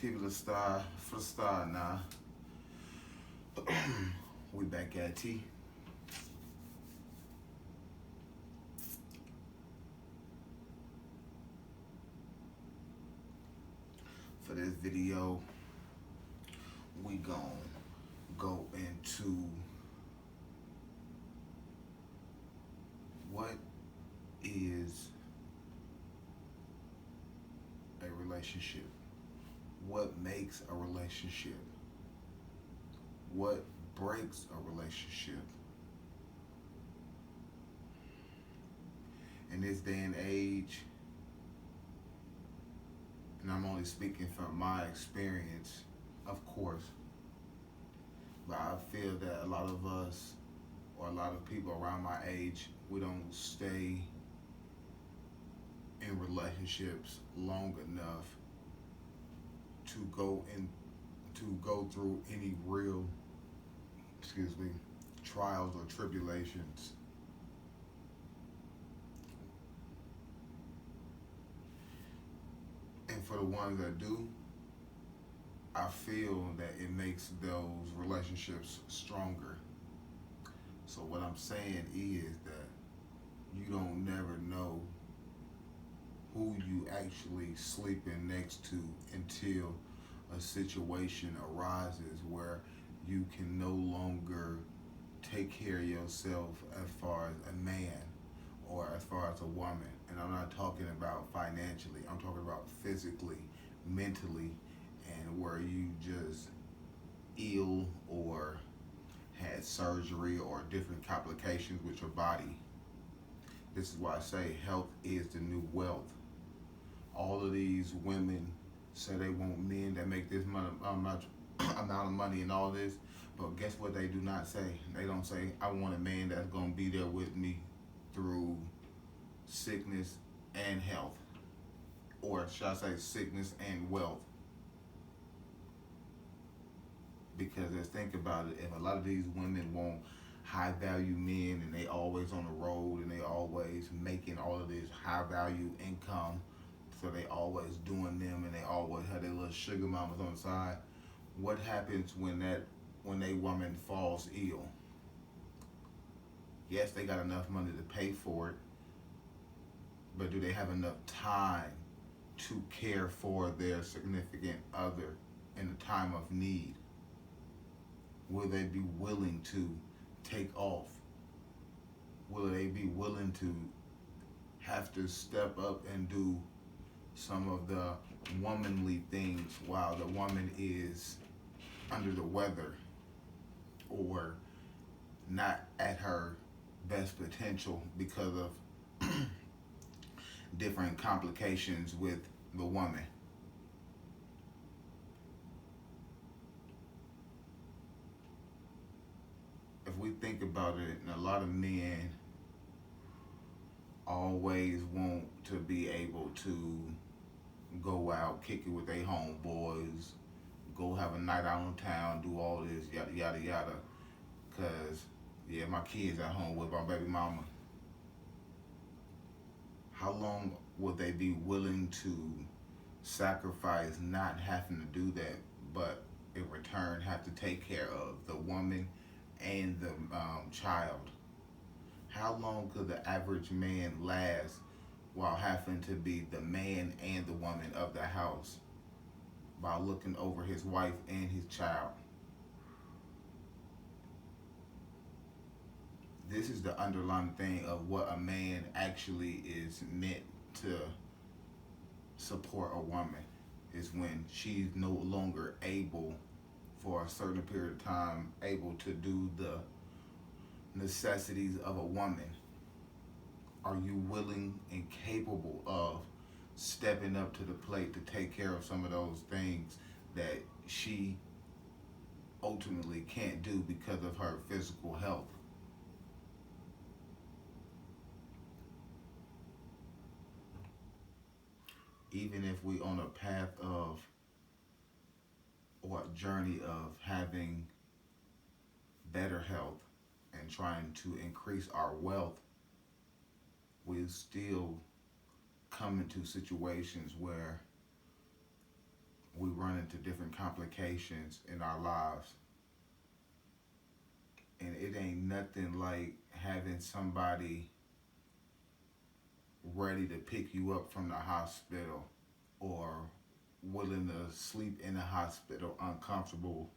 People the star for the star now. We back at T. For this video, we gon' go into what is a relationship? What makes a relationship? What breaks a relationship? In this day and age, and I'm only speaking from my experience, of course, but I feel that a lot of us, or a lot of people around my age, we don't stay in relationships long enough to go through any real, trials or tribulations. And for the ones that do, I feel that it makes those relationships stronger. So what I'm saying is that you don't never know who you actually sleeping next to until a situation arises where you can no longer take care of yourself as far as a man or as far as a woman. And I'm not talking about financially, I'm talking about physically, mentally, and where you just ill or had surgery or different complications with your body. This is why I say health is the new wealth. All of these women say they want men that make this amount of money and all this, but guess what they do not say? They don't say, I want a man that's going to be there with me through sickness and health, or should I say sickness and wealth. Because let's think about it, if a lot of these women want high value men and they always on the road and they always making all of this high value income, so they always doing them and they always have their little sugar mamas on the side, what happens when they woman falls ill? Yes, they got enough money to pay for it, but do they have enough time to care for their significant other in a time of need? Will they be willing to take off? Will they be willing to have to step up and do some of the womanly things while the woman is under the weather or not at her best potential because of different complications with the woman? If we think about it, and a lot of men always want to be able to go out, kick it with their homeboys, go have a night out in town, do all this, yada, yada, yada. Because, yeah, my kids at home with my baby mama. How long would they be willing to sacrifice not having to do that, but in return have to take care of the woman and the child? How long could the average man last while having to be the man and the woman of the house by looking over his wife and his child? This is the underlying thing of what a man actually is meant to support a woman, is when she's no longer able, for a certain period of time, able to do the necessities of a woman. Are you willing and capable of stepping up to the plate to take care of some of those things that she ultimately can't do because of her physical health? Even if we on a path of, or a journey of having better health and trying to increase our wealth, we still come into situations where we run into different complications in our lives. And it ain't nothing like having somebody ready to pick you up from the hospital or willing to sleep in the hospital uncomfortable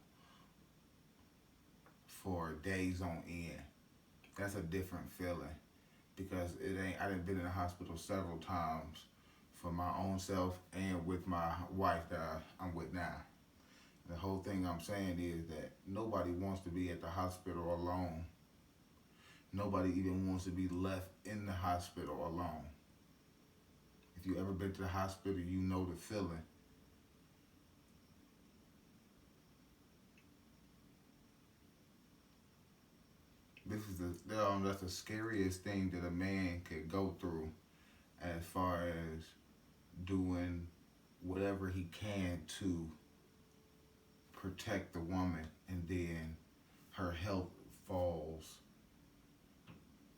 for days on end. That's a different feeling because it ain't. I done been in the hospital several times for my own self and with my wife that I'm with now. The whole thing I'm saying is that nobody wants to be at the hospital alone. Nobody even wants to be left in the hospital alone. If you ever been to the hospital, you know the feeling. That's the scariest thing that a man could go through, as far as doing whatever he can to protect the woman, and then her health falls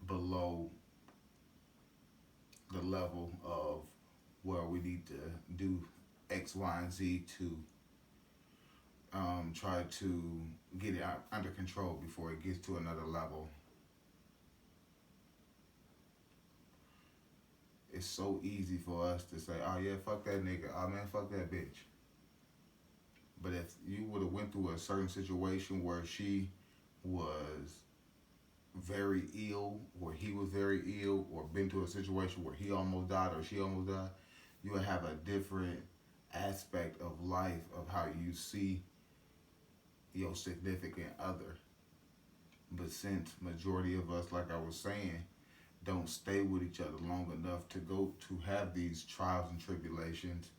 below the level of where we need to do X, Y, and Z to try to get it under control before it gets to another level. It's so easy for us to say, "Oh yeah, fuck that nigga. Oh man, fuck that bitch." But if you would have went through a certain situation where she was very ill, or he was very ill, or been to a situation where he almost died or she almost died, you would have a different aspect of life of how you see your significant other. But since majority of us, like I was saying, don't stay with each other long enough to go to have these trials and tribulations,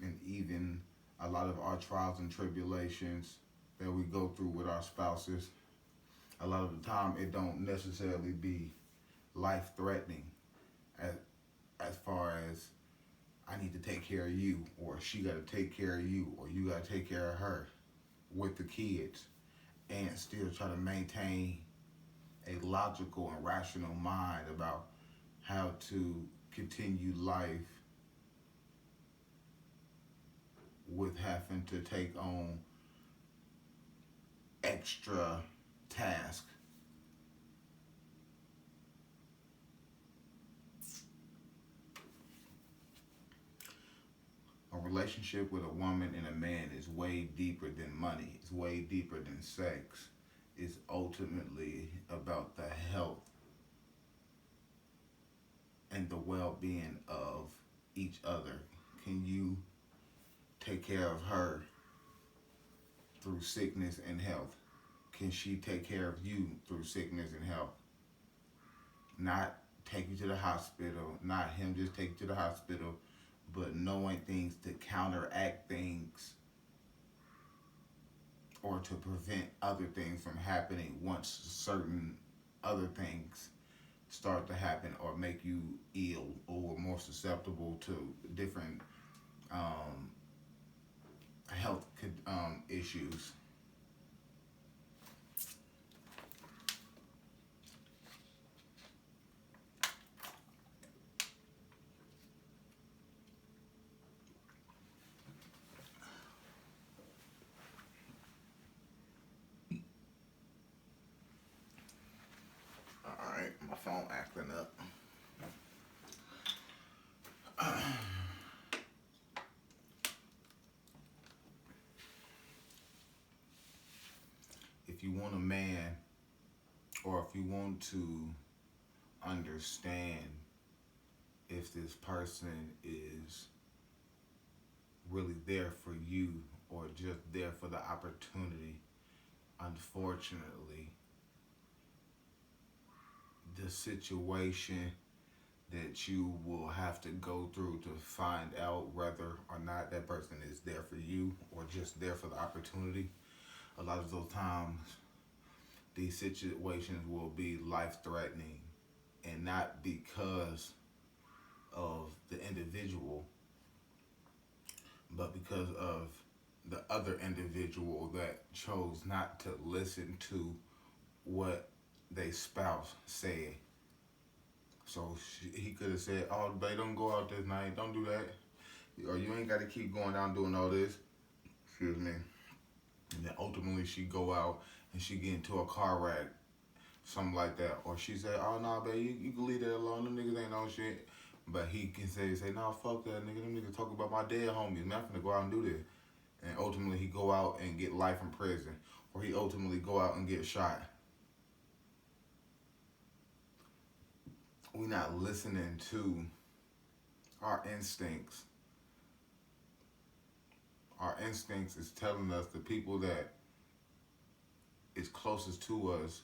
and even a lot of our trials and tribulations that we go through with our spouses, a lot of the time it don't necessarily be life threatening, as as far as I need to take care of you, or she got to take care of you, or you got to take care of her with the kids, and still try to maintain a logical and rational mind about how to continue life with having to take on extra tasks. A relationship with a woman and a man is way deeper than money. It's way deeper than sex. It's ultimately about the health and the well-being of each other. Can you take care of her through sickness and health? Can she take care of you through sickness and health? Not take you to the hospital, not him just take you to the hospital, but knowing things to counteract things or to prevent other things from happening once certain other things start to happen or make you ill or more susceptible to different um, health issues. All right, my phone acting up. If you want a man, or if you want to understand if this person is really there for you or just there for the opportunity, unfortunately, the situation that you will have to go through to find out whether or not that person is there for you or just there for the opportunity, a lot of those times these situations will be life threatening, and not because of the individual, but because of the other individual that chose not to listen to what their spouse said. So he could have said, "Oh, babe, don't go out this night. Don't do that. Or you ain't got to keep going down doing all this." excuse me, and then ultimately she go out and she get into a car wreck, something like that, or she say, "Oh no, babe, you can leave that alone. Them niggas ain't no shit." But he can say, "No, fuck that nigga. Them niggas talk about my dead homies. Man, I'm finna go out and do this." And ultimately he go out and get life in prison, or he ultimately go out and get shot. We not listening to our instincts. Our instincts is telling us the people that is closest to us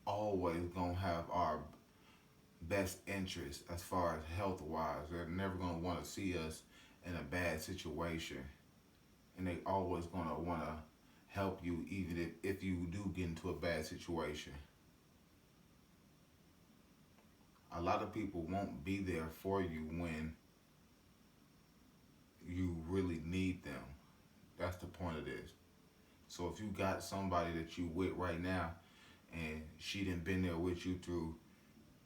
always gonna have our best interest as far as health wise. They're never gonna want to see us in a bad situation, and they always gonna want to help you even if you do get into a bad situation. A lot of people won't be there for you when you really need them. That's the point of this. So if you got somebody that you with right now and she done been there with you through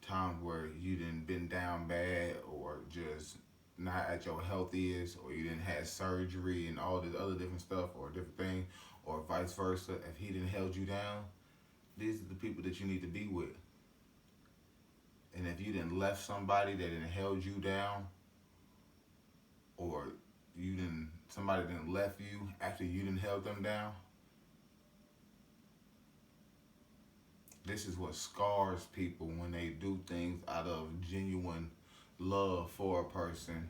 times where you done been down bad or just not at your healthiest, or you didn't have surgery and all this other different stuff or different thing, or vice versa, if he didn't held you down, these are the people that you need to be with. And if you didn't left somebody that didn't held you down, or somebody didn't left you after you didn't held them down, this is what scars people when they do things out of genuine love for a person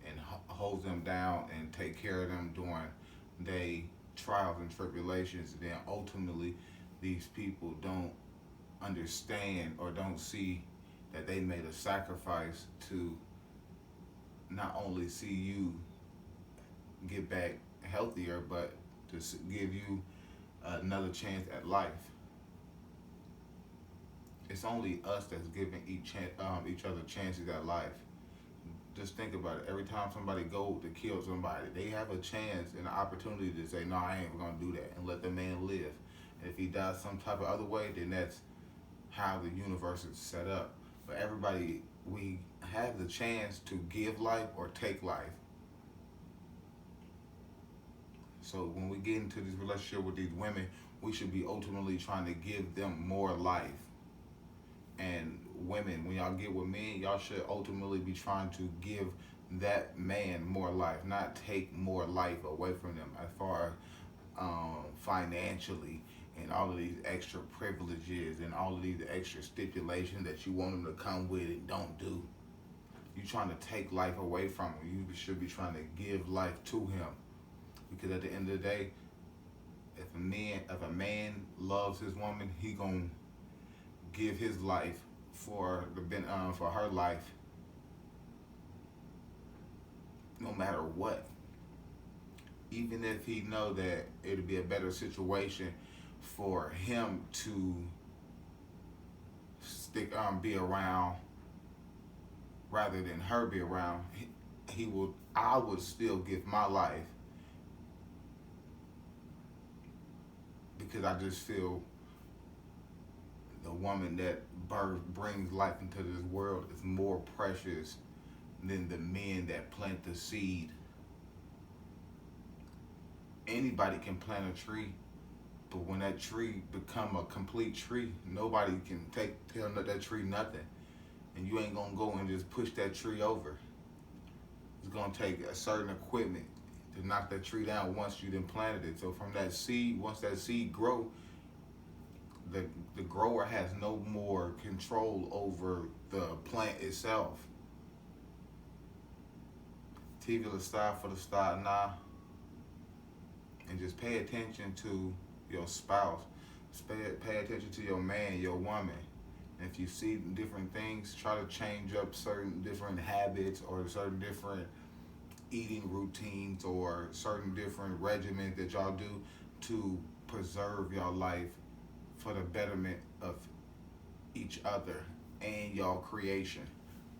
and holds them down and take care of them during their trials and tribulations. Then ultimately, these people don't understand or don't see that they made a sacrifice to not only see you get back healthier, but to give you another chance at life. It's only us that's giving each other chances at life. Just think about it. Every time somebody go to kill somebody, they have a chance and an opportunity to say, "No, I ain't gonna do that," and let the man live. And if he dies some type of other way, then that's how the universe is set up. But everybody, we have the chance to give life or take life. So when we get into this relationship with these women, we should be ultimately trying to give them more life. And women, when y'all get with men, y'all should ultimately be trying to give that man more life, not take more life away from them as far as financially and all of these extra privileges and all of these extra stipulations that you want them to come with and don't do. You trying to take life away from him. You should be trying to give life to him. Because at the end of the day, if a man loves his woman, he gonna give his life for her life, no matter what. Even if he know that it'll be a better situation for him to be around rather than her be around, I would still give my life, because I just feel the woman that brings life into this world is more precious than the men that plant the seed. Anybody can plant a tree, but when that tree become a complete tree, nobody can tell that tree nothing. And you ain't gonna go and just push that tree over. It's gonna take a certain equipment to knock that tree down once you done planted it. So from that seed, once that seed grow, the grower has no more control over the plant itself. TV the style for the style now. And just pay attention to your spouse. Pay attention to your man, your woman. And if you see different things, try to change up certain different habits or certain different eating routines or certain different regimens that y'all do to preserve your life for the betterment of each other and y'all creation.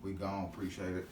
We gone. Appreciate it.